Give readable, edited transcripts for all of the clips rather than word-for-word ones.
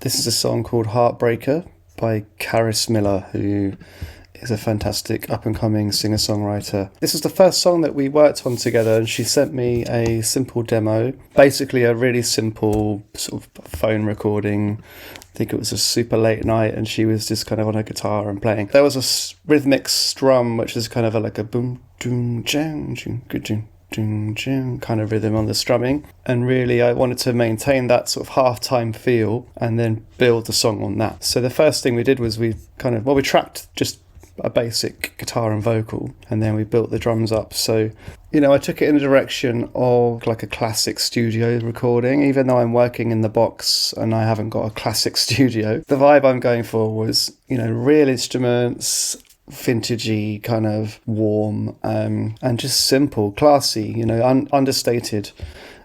This is a song called Heartbreaker by Carys who is a fantastic up-and-coming singer-songwriter. This is the first song that we worked on together, and she sent me a simple demo, basically a really simple sort of phone recording. I think it was a super late night, and she was just kind of on her guitar and playing. There was a rhythmic strum, which is kind of like a boom, doom, jang, doom, kind of rhythm on the strumming, and really I wanted to maintain that sort of half-time feel and then build the song on that. So the first thing we did was we tracked just a basic guitar and vocal, and then we built the drums up. So, I took it in the direction of like a classic studio recording, even though I'm working in the box and I haven't got a classic studio. The vibe I'm going for was, real instruments, vintagey, kind of warm, and just simple, classy, understated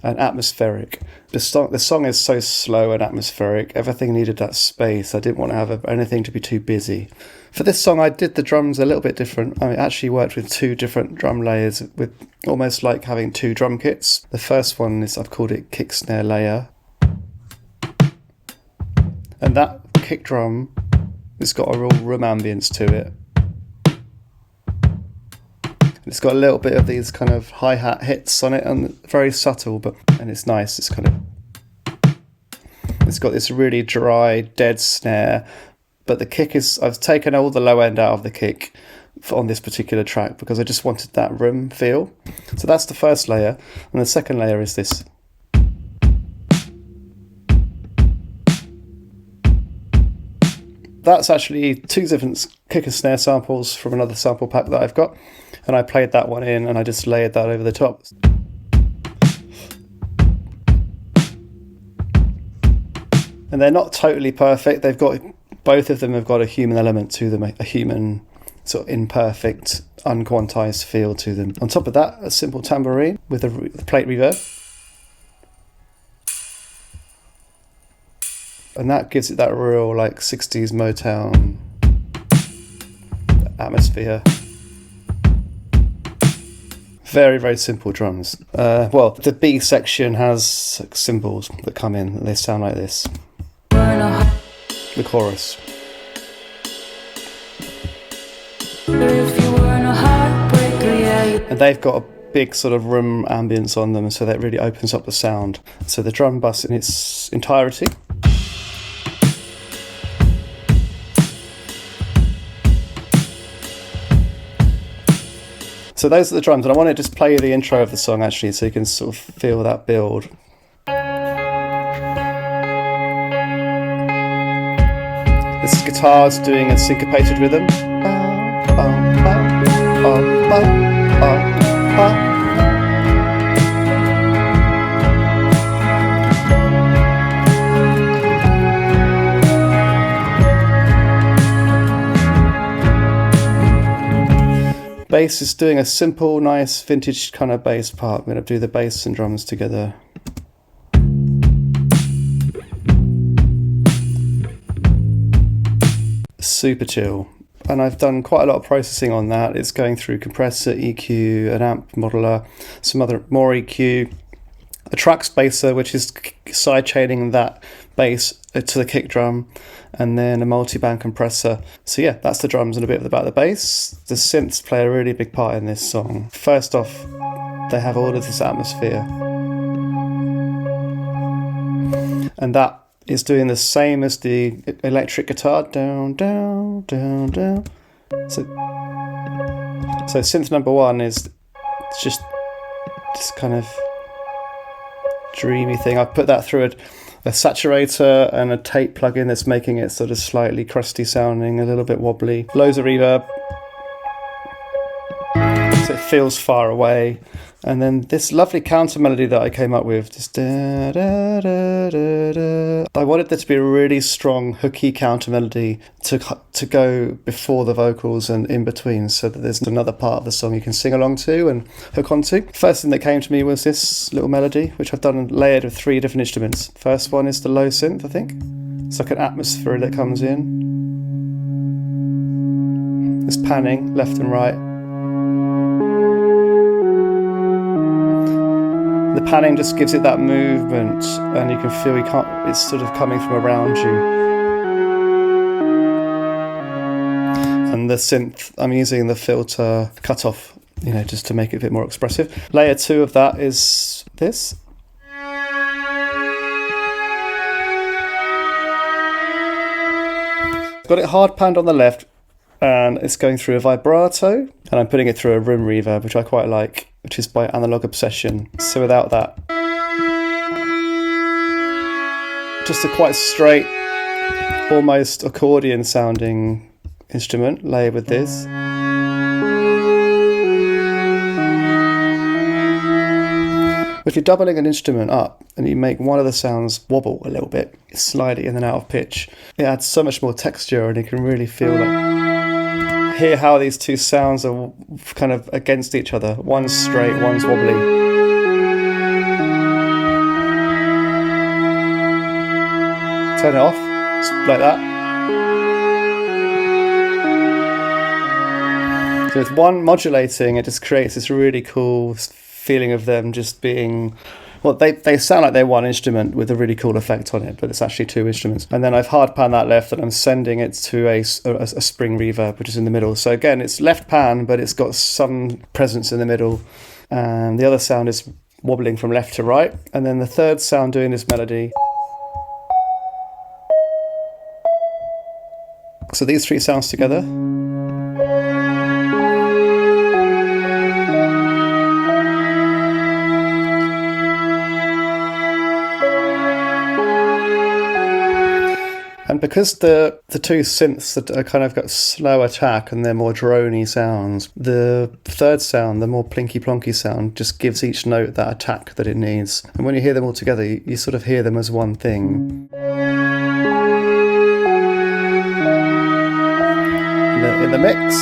and atmospheric. The song is so slow and atmospheric. Everything needed that space. I didn't want to have anything to be too busy. For this song, I did the drums a little bit different. I actually worked with 2 different drum layers, with almost like having 2 drum kits. The first one is, I've called it kick snare layer. And that kick drum has got a real room ambience to it. It's got a little bit of these kind of hi-hat hits on it, and very subtle, and it's nice. It's got this really dry, dead snare, but the kick I've taken all the low end out of the kick on this particular track because I just wanted that room feel. So that's the first layer, and the second layer is this. That's actually 2 different kick and snare samples from another sample pack that I've got, and I played that one in and I just layered that over the top. And they're not totally perfect. Both of them have got a human element to them, a human sort of imperfect, unquantized feel to them. On top of that, a simple tambourine with a plate reverb. And that gives it that real like 60s Motown atmosphere. Very, very simple drums. The B section has cymbals that come in, and they sound like this. The chorus. And they've got a big sort of room ambience on them, so that really opens up the sound. So the drum bus in its entirety. So those are the drums, and I want to just play you the intro of the song actually, so you can sort of feel that build. This is guitars doing a syncopated rhythm. Bass is doing a simple, nice, vintage kind of bass part. I'm going to do the bass and drums together. Super chill. And I've done quite a lot of processing on that. It's going through compressor, EQ, an amp modeler, some other more EQ, a track spacer, which is side-chaining that bass to the kick drum, and then a multi-band compressor. So yeah, that's the drums and a bit about the bass. The synths play a really big part in this song. First off, they have all of this atmosphere. And that is doing the same as the electric guitar. Down, down, down, down. So synth number 1 is just this kind of dreamy thing. I put that through a saturator and a tape plugin that's making it sort of slightly crusty sounding, a little bit wobbly. Loads of reverb, so it feels far away. And then this lovely counter melody that I came up with, just da, da, da, da, da. I wanted there to be a really strong hooky counter melody to go before the vocals and in between, so that there's another part of the song you can sing along to and hook onto. First thing that came to me was this little melody, which I've done layered with 3 different instruments. First one is the low synth, I think. It's like an atmosphere that comes in. It's panning left and right. The panning just gives it that movement, and you can feel it's sort of coming from around you. And the synth, I'm using the filter cutoff, just to make it a bit more expressive. Layer 2 of that is this. Got it hard panned on the left, and it's going through a vibrato, and I'm putting it through a room reverb, which I quite like, which is by Analog Obsession. So without that, just a quite straight, almost accordion sounding instrument layered with this. If you're doubling an instrument up and you make one of the sounds wobble a little bit, slide it in and out of pitch, it adds so much more texture, and you can really hear how these two sounds are kind of against each other. One's straight, one's wobbly. Turn it off, like that. So with one modulating, it just creates this really cool feeling of them just being, well, they sound like they're one instrument with a really cool effect on it, but it's actually two instruments. And then I've hard panned that left, and I'm sending it to a spring reverb, which is in the middle. So again, it's left pan, but it's got some presence in the middle, and the other sound is wobbling from left to right. And then the third sound doing this melody. So these three sounds together. And because the two synths that are kind of got slow attack and they're more drony sounds, the third sound, the more plinky plonky sound, just gives each note that attack that it needs. And when you hear them all together, you sort of hear them as one thing. In the mix.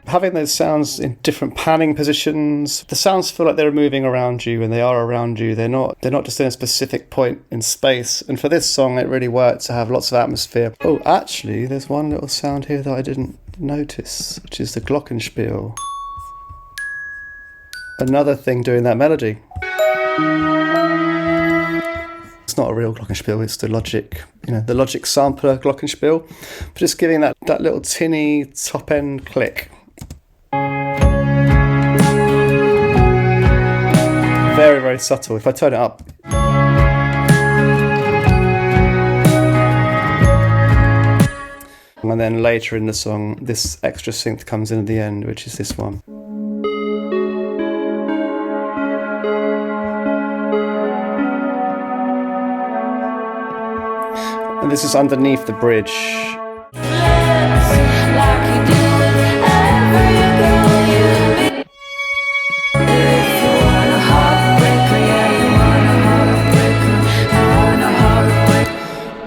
Having those sounds in different panning positions, the sounds feel like they're moving around you, and they are around you. They're not just in a specific point in space. And for this song, it really worked to have lots of atmosphere. Oh, actually, there's one little sound here that I didn't notice, which is the glockenspiel. Another thing doing that melody. It's not a real glockenspiel, it's the Logic, the Logic sampler glockenspiel, but just giving that little tinny top end click. Very, very subtle. If I turn it up, and then later in the song, this extra synth comes in at the end, which is this one. And this is underneath the bridge.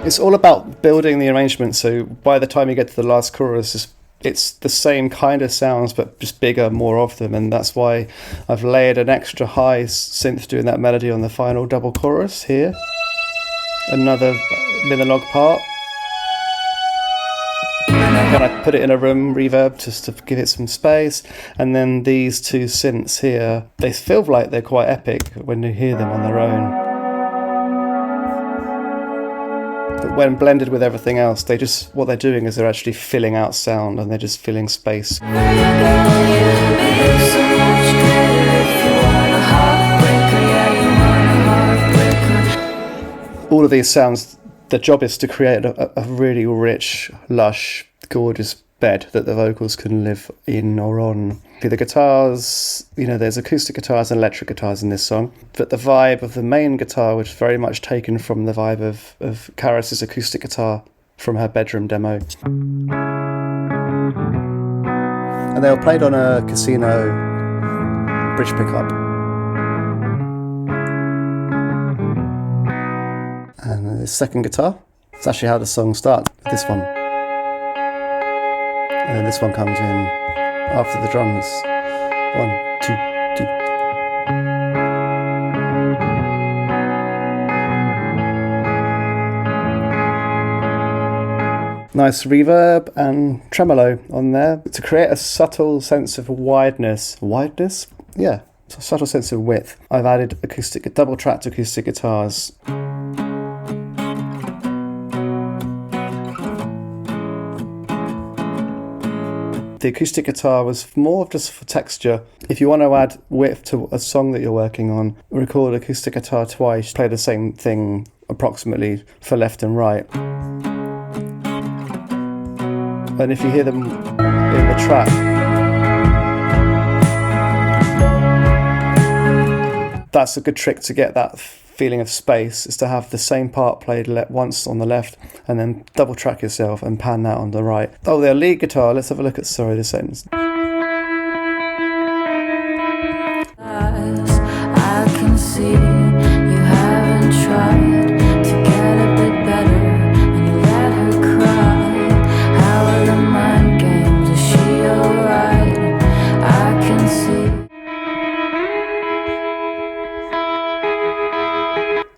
It's all about building the arrangement, so by the time you get to the last chorus, it's the same kind of sounds, but just bigger, more of them, and that's why I've layered an extra high synth doing that melody on the final double chorus here. Another monologue part. Then I put it in a room reverb just to give it some space, and then these two synths here, they feel like they're quite epic when you hear them on their own. But when blended with everything else, what they're doing is they're actually filling out sound, and they're just filling space. All of these sounds, the job is to create a really rich, lush, gorgeous bed that the vocals can live in or on. The guitars, there's acoustic guitars and electric guitars in this song, but the vibe of the main guitar was very much taken from the vibe of Carys' acoustic guitar from her bedroom demo. And they were played on a casino bridge pickup. And the second guitar, it's actually how the song starts, this one. And then this one comes in after the drums. 1, 2, 2. Nice reverb and tremolo on there to create a subtle sense of wideness. Wideness? Yeah, a subtle sense of width. I've added double-tracked acoustic guitars. The acoustic guitar was more just for texture. If you want to add width to a song that you're working on, record acoustic guitar twice, play the same thing approximately for left and right. And if you hear them in the track, that's a good trick to get that feeling of space, is to have the same part played once on the left and then double track yourself and pan that on the right. Oh, the lead guitar, let's have a look at, sorry, this sentence. I can see you haven't tried to get a bit better and you let her cry. How are the mind games? Is she alright? I can see.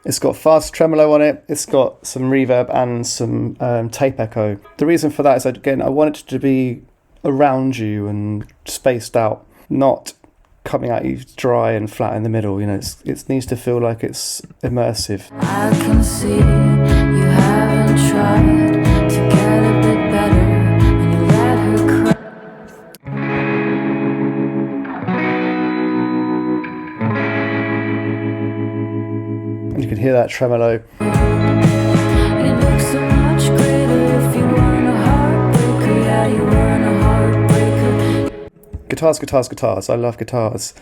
It's got fast tremolo on it, it's got some reverb and some tape echo. The reason for that is, again, I want it to be around you and spaced out, not coming at you dry and flat in the middle. You know, it needs to feel like it's immersive. I can see you haven't tried to get a bit better and you let her cry. And you can hear that tremolo. You look so much greater if you weren't a heartbreaker. Yeah, you weren't a heartbreaker. Guitars, guitars, guitars. I love guitars.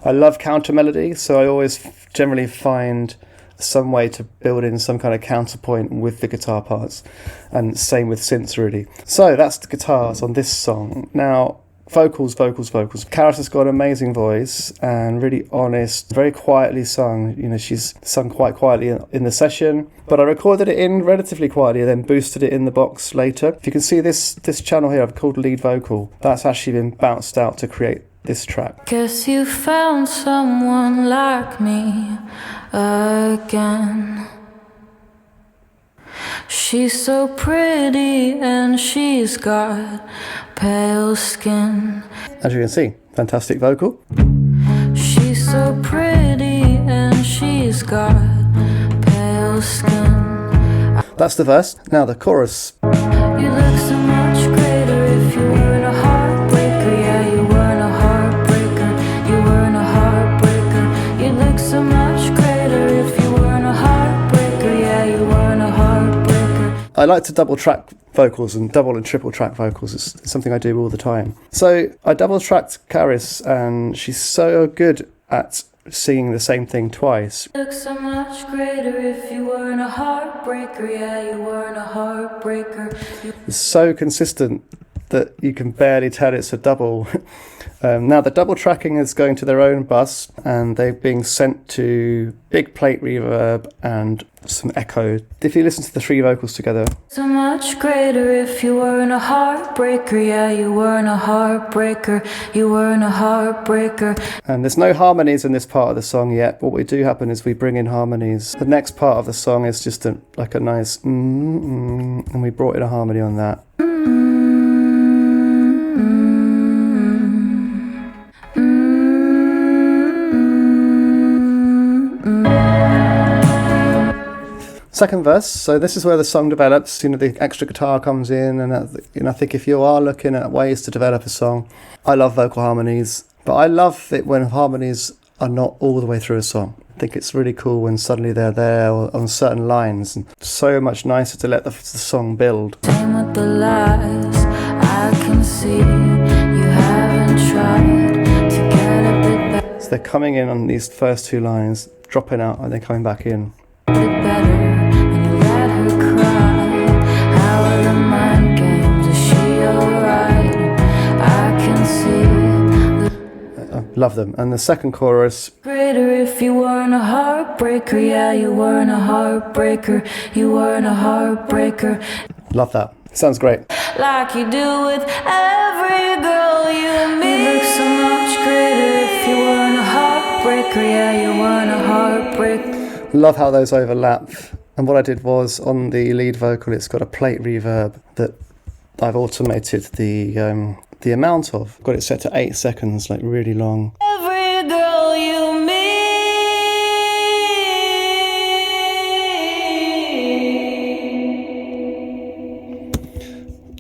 I love counter melody, so I always generally find some way to build in some kind of counterpoint with the guitar parts. And same with synths, really. So that's the guitars on this song. Now, vocals. Carys has got an amazing voice and really honest, very quietly sung. You know, she's sung quite quietly in the session, but I recorded it in relatively quietly and then boosted it in the box later. If you can see this channel here, I've called lead vocal. That's actually been bounced out to create this track. Guess you found someone like me again. She's so pretty and she's got pale skin. As you can see, fantastic vocal. She's so pretty and she's got pale skin. That's the verse. Now the chorus. You look so much greater if you weren't a heartbreaker. Yeah, you weren't a heartbreaker. You weren't a heartbreaker. You look so much greater if you weren't a heartbreaker. Yeah, you weren't a heartbreaker. I like to double track vocals and double and triple track vocals. It's something I do all the time. So I double tracked Carys and she's so good at singing the same thing twice. Look so much greater if you weren't a heartbreaker. Yeah, you weren't a heartbreaker. It's so consistent that you can barely tell it's a double. Now the double tracking is going to their own bus and they're being sent to big plate reverb and some echo. If you listen to the three vocals together. So much greater if you weren't a heartbreaker. Yeah, you weren't a heartbreaker. You weren't a heartbreaker. And there's no harmonies in this part of the song yet. What we do happen is we bring in harmonies. The next part of the song is just like a nice and we brought in a harmony on that. Second verse, so this is where the song develops. You know, the extra guitar comes in, and I think if you are looking at ways to develop a song, I love vocal harmonies, but I love it when harmonies are not all the way through a song. I think it's really cool when suddenly they're there on certain lines, and so much nicer to let the song build. Same with the lies, I can see you haven't tried to get a bit better. So they're coming in on these first two lines, dropping out, and then coming back in. Better. Love them. And the second chorus. Greater if you weren't a heartbreaker. Yeah, you weren't a heartbreaker. You weren't a heartbreaker. Love that. Sounds great. Like you do with every girl you meet. You look so much greater if you weren't a heartbreaker. Yeah, you weren't a heartbreaker. Love how those overlap. And what I did was on the lead vocal, it's got a plate reverb that I've automated the amount of. Got it set to 8 seconds, like really long. Every girl you meet.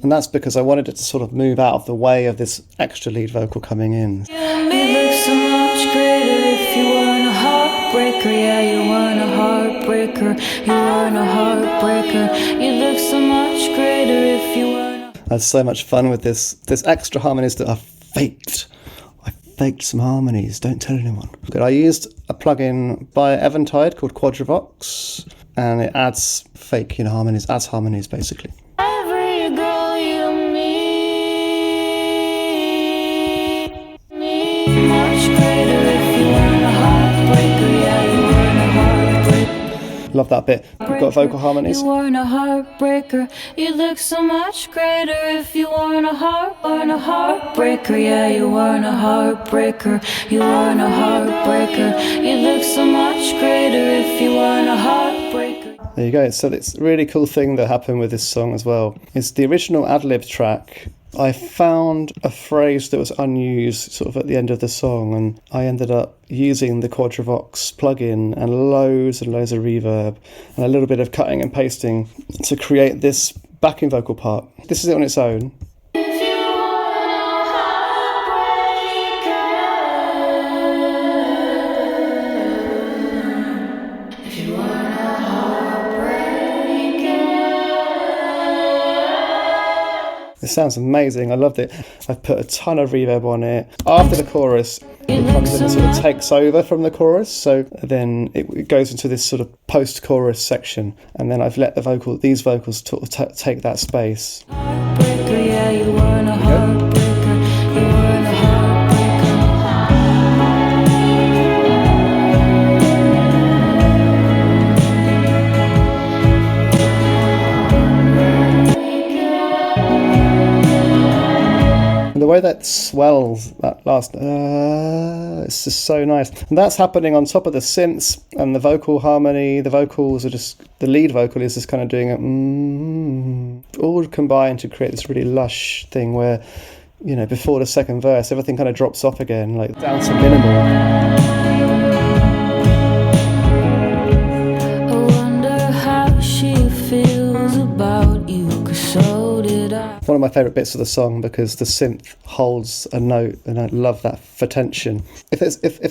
And that's because I wanted it to sort of move out of the way of this extra lead vocal coming in. You look so much greater if you weren't a heartbreaker. Yeah, you weren't a heartbreaker. You weren't a heartbreaker. You look so much greater if you weren't. I had so much fun with this extra harmonies that I faked. I faked some harmonies, don't tell anyone. But I used a plugin by Eventide called Quadrivox, and it adds fake, harmonies, adds harmonies basically. Every girl you meet. Much greater if you weren't a heartbreaker. Yeah, you weren't a heartbreaker. Love that bit. We've got vocal harmonies. You weren't a heartbreaker. You look so much greater if you weren't a heartbreaker. Yeah, you weren't a heartbreaker. You weren't a heartbreaker. You look so much greater if you weren't a heartbreaker. There you go. So it's a really cool thing that happened with this song as well. It's the original ad-lib track. I found a phrase that was unused sort of at the end of the song, and I ended up using the Quadrivox plugin and loads of reverb and a little bit of cutting and pasting to create this backing vocal part. This is it on its own. It sounds amazing. I loved it. I've put a ton of reverb on it. After the chorus, it comes in and sort of takes over from the chorus. So then it goes into this sort of post-chorus section. And then I've let these vocals sort of take that space. Yeah, you weren't a heartbreaker. You weren't a heartbreaker. And the way that swells, that last, it's just so nice. And that's happening on top of the synths and the vocal harmony. The vocals are just, the lead vocal is just kind of doing it, all combined to create this really lush thing where, before the second verse, everything kind of drops off again, like down to minimal. One of my favourite bits of the song because the synth holds a note, and I love that for tension. If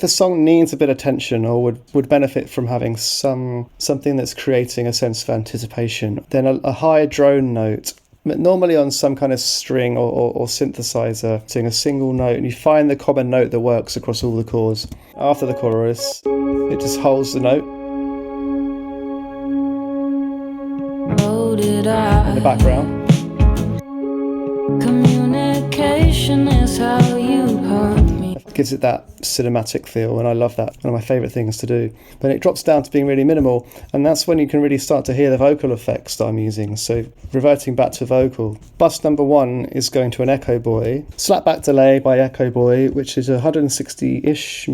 a song needs a bit of tension or would benefit from having something that's creating a sense of anticipation, then a high drone note, normally on some kind of string or synthesizer, doing a single note, and you find the common note that works across all the chords. After the chorus, it just holds the note in the background. Communication is how you hurt me. It gives it that cinematic feel, and I love that. One of my favourite things to do. But it drops down to being really minimal, and that's when you can really start to hear the vocal effects that I'm using. So reverting back to vocal, bus number 1 is going to an Echo Boy. Slapback delay by Echo Boy, which is 160-ish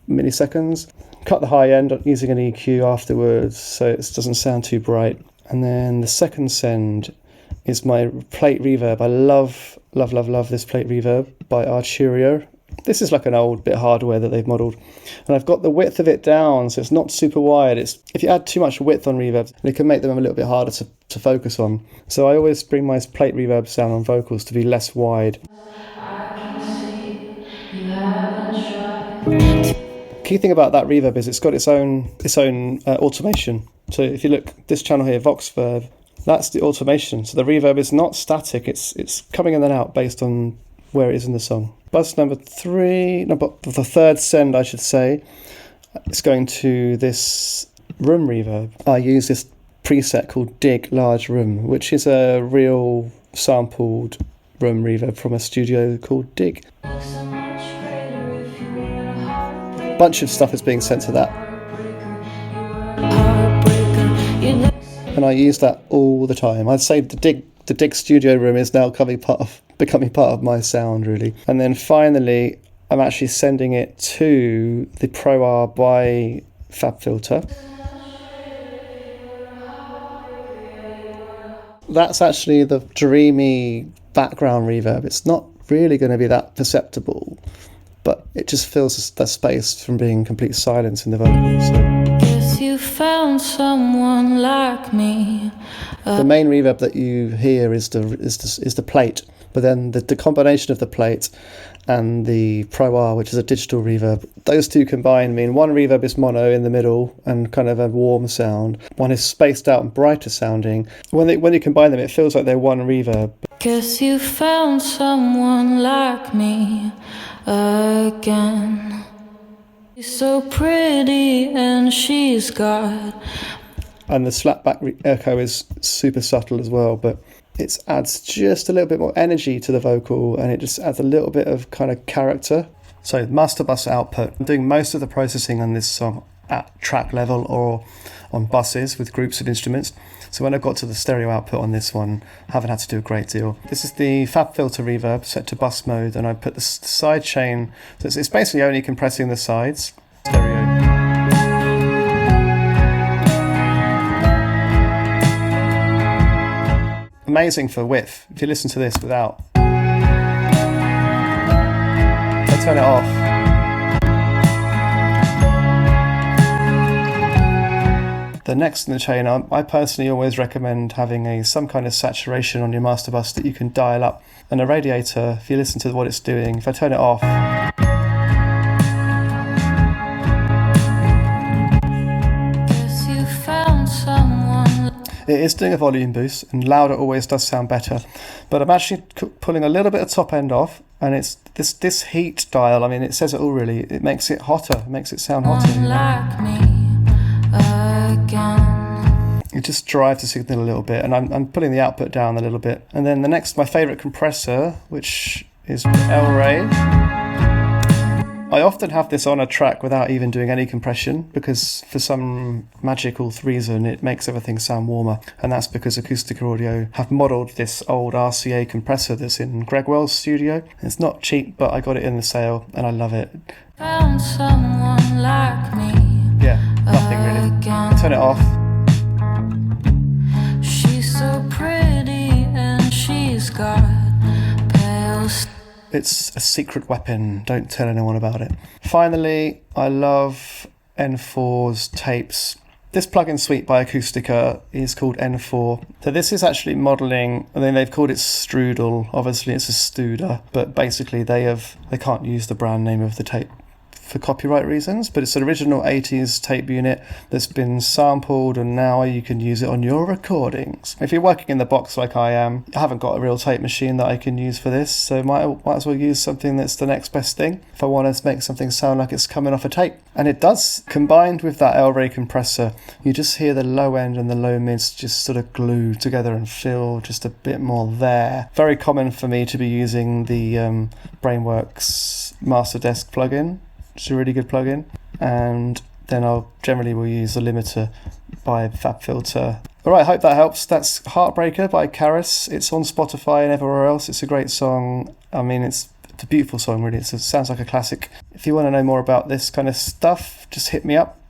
milliseconds. Cut the high end using an EQ afterwards, so it doesn't sound too bright. And then the second send is my plate reverb. I love this plate reverb by Arturio. This is like an old bit of hardware that they've modelled. And I've got the width of it down, so it's not super wide. If you add too much width on reverbs, it can make them a little bit harder to focus on. So I always bring my plate reverbs down on vocals to be less wide. Key thing about that reverb is it's got its own automation. So if you look, this channel here, Voxverb, that's the automation. So the reverb is not static, it's coming in and out based on where it is in the song. Bus number 3, but the third send I should say, it's going to this room reverb. I use this preset called Dig Large Room, which is a real sampled room reverb from a studio called Dig. Bunch of stuff is being sent to that. And I use that all the time. I'd say the Dig studio room is now becoming part of my sound, really. And then finally, I'm actually sending it to the Pro R by FabFilter. That's actually the dreamy background reverb. It's not really going to be that perceptible, but it just fills that space from being complete silence in the vocals. So. Guess you found someone like me. The main reverb that you hear is the plate, but then the combination of the plate and the Pro R, which is a digital reverb, those two combined mean one reverb is mono in the middle and kind of a warm sound. One is spaced out and brighter sounding. When you combine them, it feels like they're one reverb. Guess you found someone like me again. She's so pretty and she's got... And the slapback echo is super subtle as well, but it adds just a little bit more energy to the vocal, and it just adds a little bit of kind of character. So master bus output. I'm doing most of the processing on this song at track level or on buses with groups of instruments. So when I got to the stereo output on this one, I haven't had to do a great deal. This is the FabFilter reverb set to bus mode, and I put the side chain, so it's basically only compressing the sides. Stereo. Amazing for width. If you listen to this without, I turn it off. The next in the chain, I personally always recommend having some kind of saturation on your master bus that you can dial up. And a radiator, if you listen to what it's doing, if I turn it off, Guess you found someone. it is doing a volume boost, and louder always does sound better. But I'm actually pulling a little bit of top end off, and it's this heat dial, I mean, it says it all really. It makes it hotter, it makes it sound hotter. Like me again. It just drives the signal a little bit, and I'm pulling the output down a little bit. And then the next, my favourite compressor, which is L-Ray. I often have this on a track without even doing any compression, because for some magical reason it makes everything sound warmer, and that's because Acoustica Audio have modelled this old RCA compressor that's in Gregwell's studio. It's not cheap, but I got it in the sale and I love it. Found someone like me. Yeah, nothing really. I turn it off. She's so pretty and she's got pale. It's a secret weapon, don't tell anyone about it. Finally, I love N4's tapes. This plugin suite by Acoustica is called N4. So this is actually modelling, I mean, they've called it Strudel, obviously it's a Studer, but basically they can't use the brand name of the tape for copyright reasons, but it's an original 80s tape unit that's been sampled, and now you can use it on your recordings. If you're working in the box like I am, I haven't got a real tape machine that I can use for this, so might as well use something that's the next best thing if I want to make something sound like it's coming off a tape. And it does, combined with that L-Ray compressor, you just hear the low end and the low mids just sort of glue together and feel just a bit more there. Very common for me to be using the Brainworks Master Desk plugin. It's a really good plugin, and then I'll generally will use the limiter by FabFilter. Alright, I hope that helps. That's Heartbreaker by Carys. It's on Spotify and everywhere else. It's a great song. I mean, it's a beautiful song, really. It sounds like a classic. If you want to know more about this kind of stuff, just hit me up.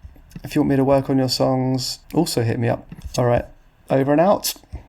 If you want me to work on your songs, also hit me up. Alright, over and out.